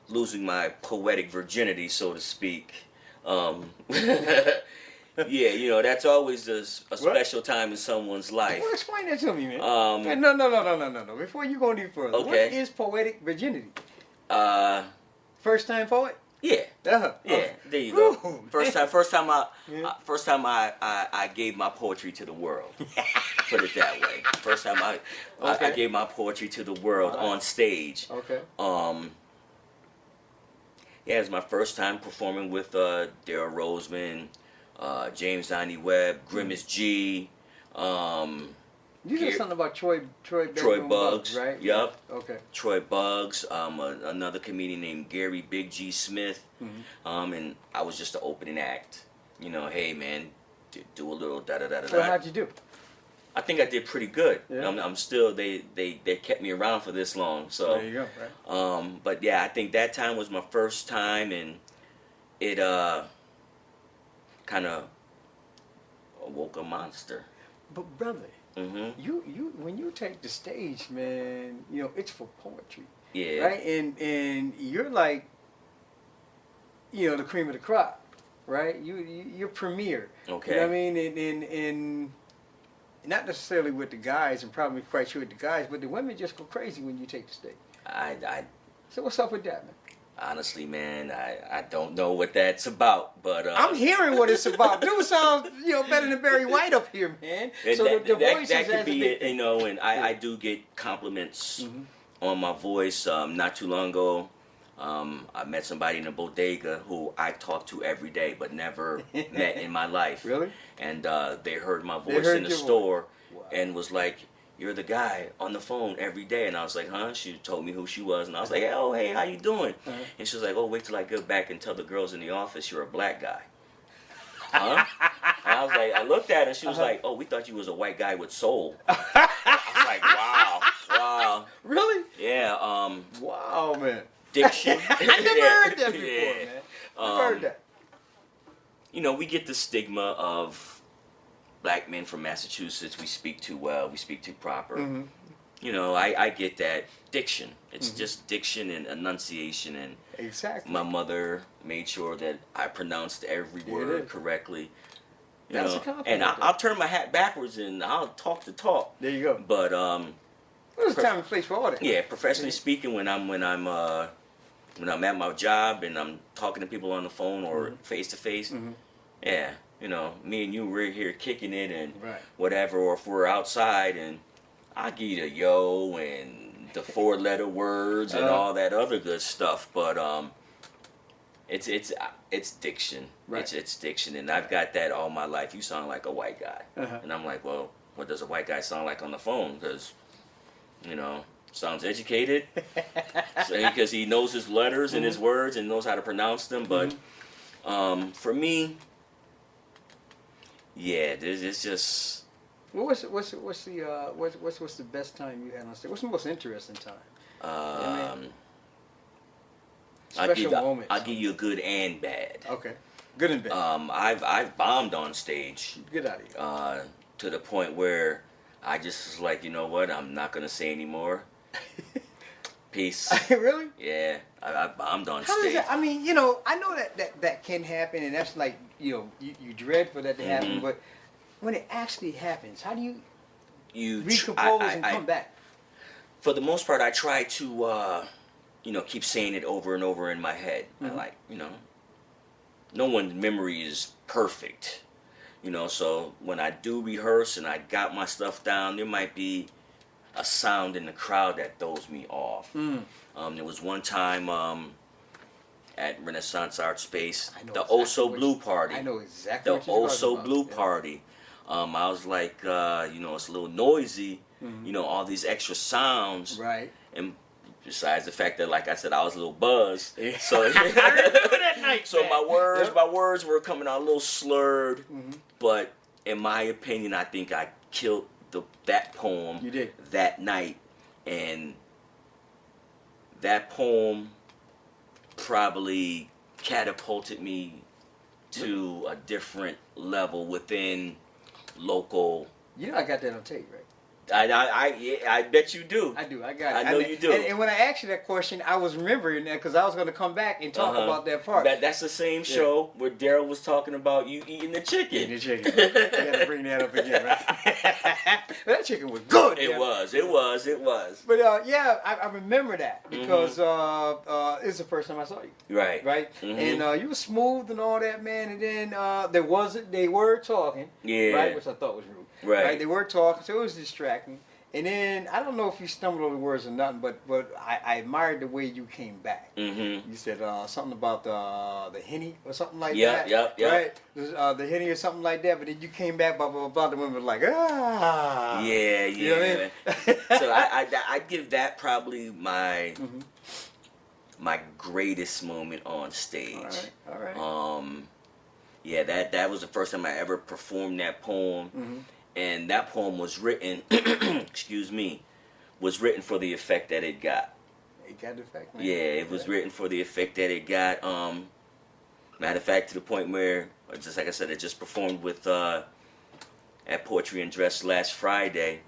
losing my poetic virginity, so to speak. Yeah, that's always a special time in someone's life. Well, explain that to me, man. No. Before you go any further, okay. What is poetic virginity? First time poet? Yeah. Yeah. Okay. There you go. First time I gave my poetry to the world. Put it that way. First time I gave my poetry to the world on stage. Okay. Yeah, it was my first time performing with Daryl Roseman, James Donnie Webb, Grimace G. You did something about Troy Bugs, right? Yep. Okay. Troy Bugs, another comedian named Gary Big G Smith, and I was just the opening act. Hey man, do a little da da da da. So how'd you do? I think I did pretty good. Yeah. I'm still they kept me around for this long. So there you go. Right. But yeah, I think that time was my first time, and it kind of awoke a monster. But brother, you when you take the stage, man, it's for poetry. Yeah. Right. And you're like, the cream of the crop, right? You're premier. Okay. You know what I mean? And not necessarily with the guys, and probably quite sure with the guys, but the women just go crazy when you take the stage. So what's up with that, man? Honestly, man, I don't know what that's about, but I'm hearing what it's about. Dude sounds better than Barry White up here, man. So the voice that could is be it, and I do get compliments on my voice. Not too long ago, I met somebody in a bodega who I talk to every day, but never met in my life. Really? And they heard my voice in the store and was like, "You're the guy on the phone every day." And I was like, "Huh?" She told me who she was, and I was like, "Oh, hey, how you doing?" And she was like, "Oh, wait till I get back and tell the girls in the office you're a black guy." Huh? And I was like, I looked at her, and she was like, "Oh, we thought you was a white guy with soul." I was like, wow. Really? Yeah. Wow, man. Diction. I never heard that before, man. I've heard that. We get the stigma of black men from Massachusetts. We speak too well. We speak too proper. I get that. Diction. It's just diction and enunciation. And exactly. My mother made sure that I pronounced every word correctly. That's a compliment. And I'll turn my hat backwards and I'll talk the talk. There you go. But there's a time and place for all that. Yeah, professionally speaking, when I'm at my job and I'm talking to people on the phone or face to face, Yeah, you know, me and you, we're here kicking it and Right. whatever, or if we're outside and I'll give you the yo and the 4-letter words and all that other good stuff, but it's diction. Right. It's diction, and I've got that all my life. You sound like a white guy, Uh-huh. and I'm like, well, what does a white guy sound like on the phone? Because, you know, sounds educated, because he knows his letters and his words and knows how to pronounce them. But for me, yeah, it's just. What's the best time you had on stage? What's the most interesting time? Special moments. I'll give you a good and bad. Okay, good and bad. I've bombed on stage. Get out of here. To the point where I just was like, you know what? I'm not gonna say anymore. Peace. Really? Yeah, I bombed on How stage. does that? I mean, you know, I know that can happen, and that's like, you know, you dread for that to happen, but when it actually happens, how do you recompose and come back? For the most part, I try to, you know, keep saying it over and over in my head. I like, you know, no one's memory is perfect, you know. So when I do rehearse and I got my stuff down, there might be a sound in the crowd that throws me off. There was one time at Renaissance Art Space, the Oh So Blue Party. I know exactly what the you're Oh So talking Blue about. Party. I was like, you know, it's a little noisy, you know, all these extra sounds. Right. And besides the fact that, like I said, I was a little buzzed. So, I remember that night. so man. my words were coming out a little slurred. But in my opinion, I think I killed that poem. You did. That night. And that poem probably catapulted me to a different level within local. You know, I got that on tape, right? I bet you do. I do. I got it. I know you do. And when I asked you that question, I was remembering that because I was going to come back and talk about that part. That's the same show where Daryl was talking about you eating the chicken. Eating the chicken. You got to bring that up again, right? But that chicken was good. It was. But yeah, I remember that because it's the first time I saw you. Right. Right. And you were smooth and all that, man. And then they were talking. Yeah. Right, which I thought was rude. Right. They were talking, so it was distracting. And then I don't know if you stumbled over the words or nothing, but I admired the way you came back. You said something about the Henny or something like that. Yep. Right. The Henny or something like that. But then you came back, blah blah blah. The women were like, ah. Yeah. You know what I mean? So I give that probably my my greatest moment on stage. All right. Yeah, that was the first time I ever performed that poem. And that poem was written, excuse me, was written for the effect that it got. It got the effect, man. Yeah, it was written for the effect that it got. Matter of fact, to the point where, just like I said, I just performed with at Poetry and Dress last Friday.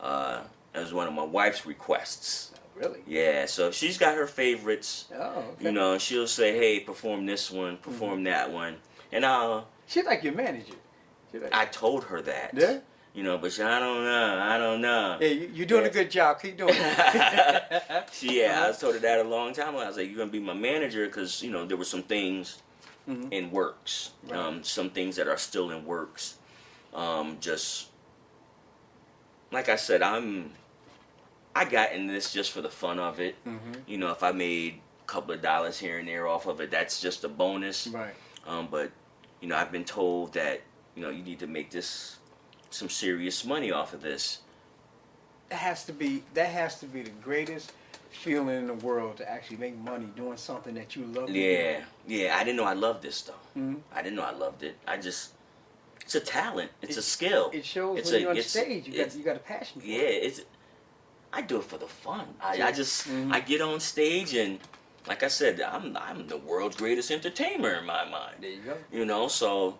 That was one of my wife's requests. Really? Yeah, so she's got her favorites. Oh, okay. You know, and she'll say, hey, perform this one, perform that one. And she's like your manager. I told her that. Yeah? You know, but I don't know. Yeah, you're doing a good job. Keep doing it. I told her that a long time ago. I was like, you're going to be my manager because, you know, there were some things in works. Right. Some things that are still in works. Just, like I said, I got in this just for the fun of it. You know, if I made a couple of dollars here and there off of it, that's just a bonus. Right. But, you know, I've been told that, you know, you need to make some serious money off of this. That has to be the greatest feeling in the world, to actually make money doing something that you love. Yeah. I didn't know I loved this though. I didn't know I loved it. It's a talent. It's a skill. It shows when you're on stage. You got a passion for it. I do it for the fun. I get on stage and, like I said, I'm the world's greatest entertainer in my mind. There you go. You know, so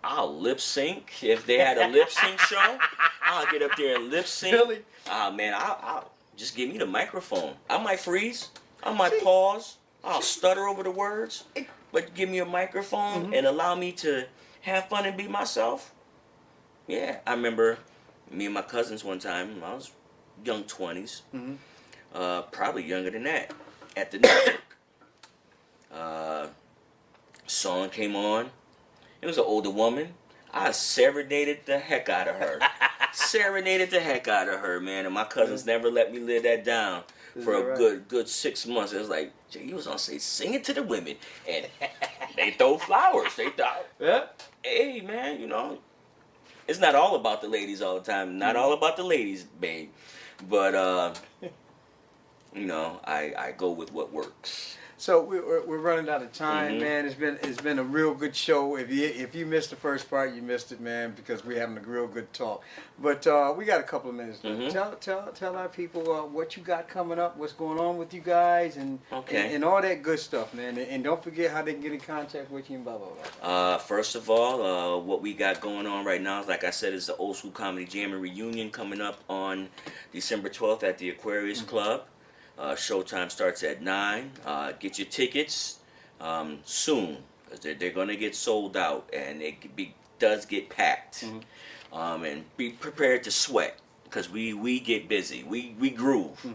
I'll lip sync. If they had a lip sync show, I'll get up there and lip sync. Really? Man, I'll just give me the microphone. I might freeze. I might pause. I'll stutter over the words. But give me a microphone and allow me to have fun and be myself. Yeah, I remember me and my cousins one time. I was young 20s. Probably younger than that. At the network. song came on. It was an older woman. I serenaded the heck out of her. Serenaded the heck out of her, man. And my cousins never let me live that down for a good 6 months. It was like, Jay, you was gonna say, sing it to the women. And they throw flowers. They thought, hey, man, you know, it's not all about the ladies all the time. Not all about the ladies, babe. But, you know, I go with what works. So we're running out of time, man. It's been a real good show. If you missed the first part, you missed it, man, because we're having a real good talk. But we got a couple of minutes left. Tell our people what you got coming up, what's going on with you guys, and all that good stuff, man. And don't forget how they can get in contact with you and blah blah blah. First of all, what we got going on right now is, like I said, is the Old School Comedy Jam and Reunion coming up on December 12th at the Aquarius Club. Showtime starts at 9. Get your tickets soon, because they're going to get sold out, and it does get packed. And be prepared to sweat, because we get busy. We groove.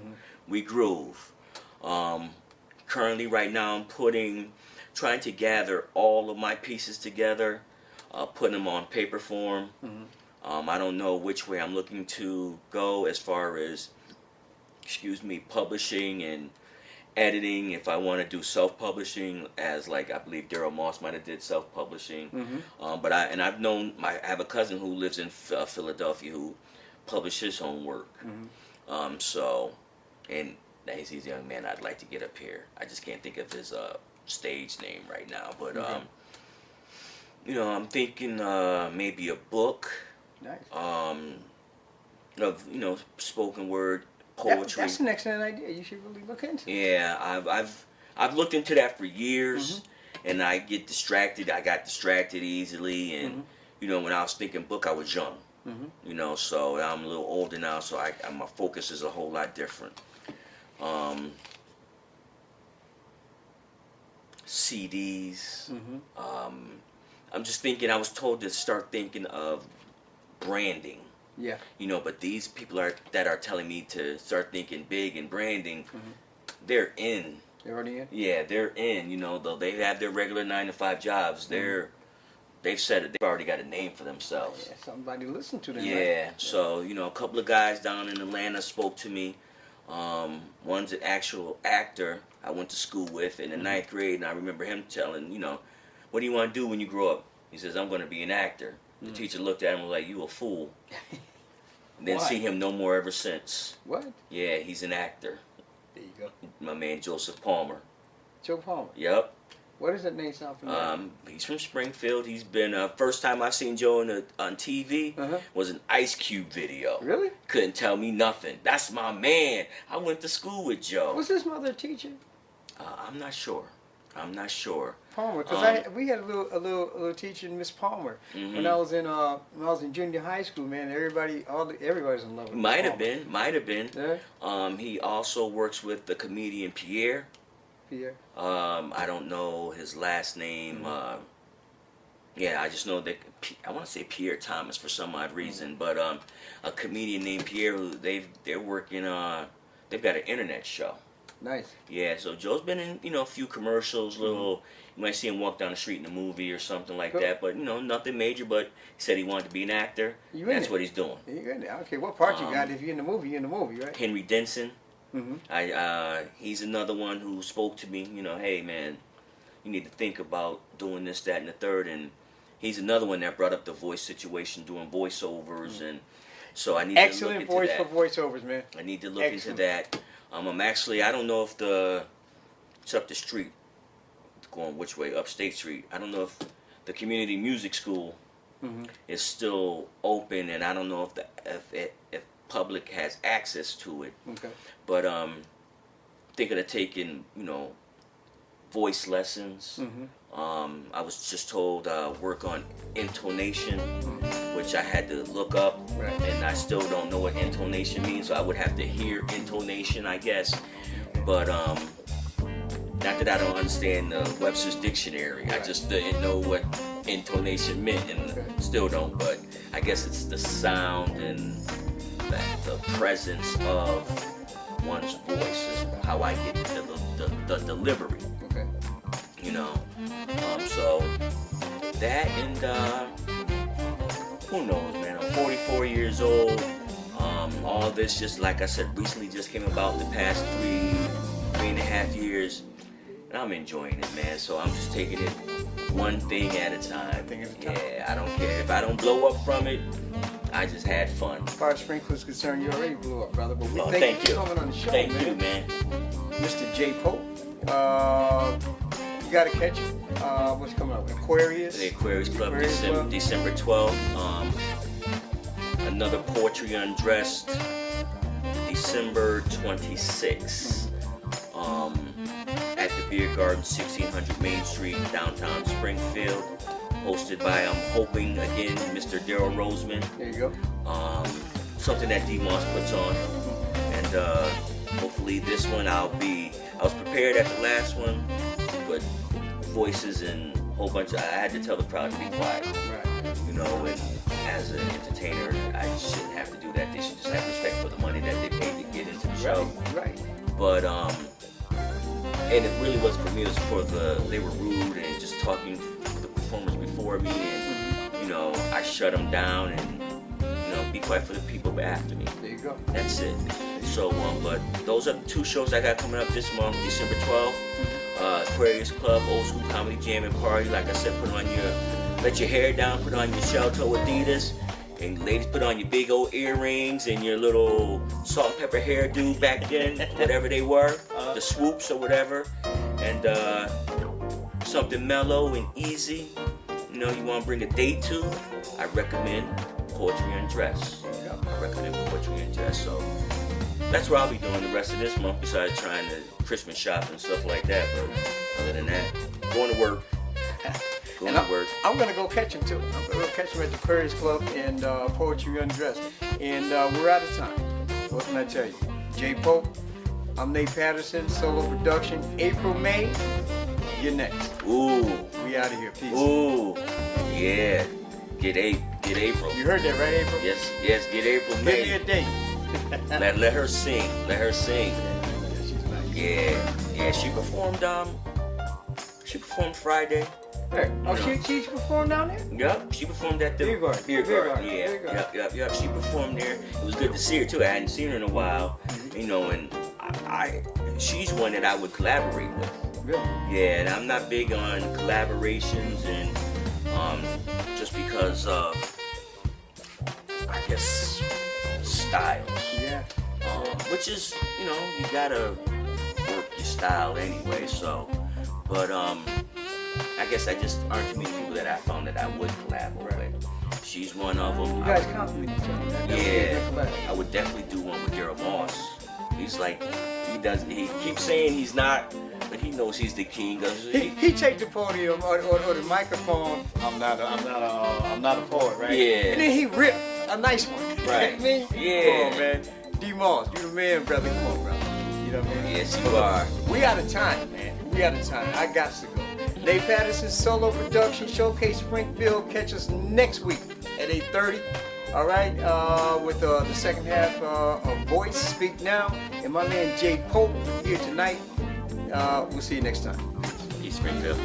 We groove. Currently, right now, I'm trying to gather all of my pieces together, putting them on paper form. I don't know which way I'm looking to go as far as publishing and editing. If I want to do self-publishing, as like I believe Daryl Moss might have did self-publishing. But I have a cousin who lives in Philadelphia who publishes his own work. So, and he's a young man I'd like to get up here. I just can't think of his stage name right now. But you know, I'm thinking maybe a book. Of spoken word. Poetry. That's an excellent idea. You should really look into it. Yeah, I've looked into that for years, and I get distracted. I got distracted easily, and you know, when I was thinking book, I was young. You know, so I'm a little older now, so my focus is a whole lot different. CDs. I'm just thinking. I was told to start thinking of branding. Yeah. You know, but these people that are telling me to start thinking big and branding, they're in. They're already in? Yeah, they're in. You know, though they have their regular 9-to-5 jobs. They've said it. They've already got a name for themselves. Yeah, somebody listen to them. Yeah. Right? So, you know, a couple of guys down in Atlanta spoke to me. One's an actual actor I went to school with in the 9th grade, and I remember him telling, you know, what do you want to do when you grow up? He says, I'm going to be an actor. The teacher looked at him and was like, you a fool. Didn't see him no more ever since. What? Yeah, he's an actor. There you go. My man Joseph Palmer. Joe Palmer? Yep. What does that name sound familiar? He's from Springfield. He's been, first time I've seen Joe on TV was an Ice Cube video. Really? Couldn't tell me nothing. That's my man. I went to school with Joe. Was his mother a teacher? I'm not sure. I'm not sure. Palmer, because we had a little teacher, Miss Palmer. When I was in junior high school, man, everybody's in love with Might have Palmer. been. Yeah. He also works with the comedian Pierre. Pierre. I don't know his last name. Yeah, I just know that I want to say Pierre Thomas for some odd reason, but a comedian named Pierre who they're working. They've got an internet show. Nice. Yeah, so Joe's been in, a few commercials, you might see him walk down the street in a movie or something like that, but, nothing major, but he said he wanted to be an actor. That's what he's doing. You're in there. Okay, what part you got? If you're in the movie, right? Henry Denson. He's another one who spoke to me, hey, man, you need to think about doing this, that, and the third, and he's another one that brought up the voice situation, doing voiceovers, and so I need to look into that. Excellent voice for voiceovers, man. I need to look into that. I'm actually, I don't know if it's up the street, going which way, Upstate Street. I don't know if the community music school is still open, and I don't know if public has access to it. Okay. But thinking of taking, voice lessons. I was just told work on intonation, which I had to look up, and I still don't know what intonation means, so I would have to hear intonation, I guess. But not that I don't understand the Webster's Dictionary, I just didn't know what intonation meant, and still don't, but I guess it's the sound and the presence of one's voice is how I get the delivery. Okay. you know. So that and who knows, man? I'm 44 years old. All this just, like I said, recently just came about in the past 3.5 years. And I'm enjoying it, man. So I'm just taking it one thing at a time. Yeah, I don't care. If I don't blow up from it, I just had fun. As far as Springfield's concerned, you already blew up, brother. But we thank you you for coming on the show, Thank man. you, man. Mr. J. Pope. You gotta catch it. What's coming up? Aquarius? The Aquarius Club, December 12th. Another Poetry Undressed, December 26th. At the Beer Garden, 1600 Main Street, downtown Springfield. Hosted by, I'm hoping, again, Mr. Daryl Roseman. There you go. Something that D-Moss puts on. And hopefully this one I was prepared at the last one, but voices and a whole bunch of, I had to tell the crowd to be quiet. Right. You know, and as an entertainer, I shouldn't have to do that. They should just have respect for the money that they paid to get into the show. Right. But, and it really wasn't for me, it was for they were rude and just talking to the performers before me, and, you know, I shut them down and, you know, be quiet for the people after me. There you go. That's it. So, but those are the two shows I got coming up this month, December 12th. Aquarius Club, Old School Comedy Jam and Party. Like I said, let your hair down, put on your shell toe Adidas. And ladies, put on your big old earrings and your little salt and pepper hairdo back then, whatever they were, the swoops or whatever. And something mellow and easy, you know, you want to bring a date to, I recommend Poetry Undressed. I recommend Poetry Undressed. So that's what I'll be doing the rest of this month, besides trying to Christmas shop and stuff like that. But other than that, going to work. I'm going to go catch him too. I'm going to go catch him at the Aquarius Club and Poetry Undressed. And we're out of time. What can I tell you? J. Pope, I'm Nate Patterson, solo production. April, May, you're next. Ooh. We out of here. Peace. Ooh. Yeah. Get April. You heard that, right, April? Yes, get April, May. Give me a date. let her sing. Let her sing. Yeah. She performed Friday. Hey. Oh, she performed down there? Yep, she performed at the Beer Garden. Yeah. Yep. She performed there. It was good to see her too. I hadn't seen her in a while, you know, and she's one that I would collaborate with. Really? Yeah, and I'm not big on collaborations, and just because of, I guess, styles. Yeah. Which is, you know, you gotta work your style anyway. So, but I guess I just aren't too many people that I found that I would collaborate with. She's one of them. You guys compliment each other. Yeah, I would definitely do one with Daryl Moss. He's like, he keeps saying he's not, but he knows he's the king. He take the podium or the microphone. I'm not a poet, right? Yeah. And then he rip a nice one. Right. You know what I mean? Yeah. Come on, man. D-Moss, you the man, brother. Come on, brother. You know what I mean? Yes, you are. We out of time, man. We out of time. I got to go. Nate Patterson solo production showcase Springfield. Catch us next week at 8:30. All right, with the second half of Voice Speak Now, and my man J. Pope here tonight. We'll see you next time. Peace, Springfield.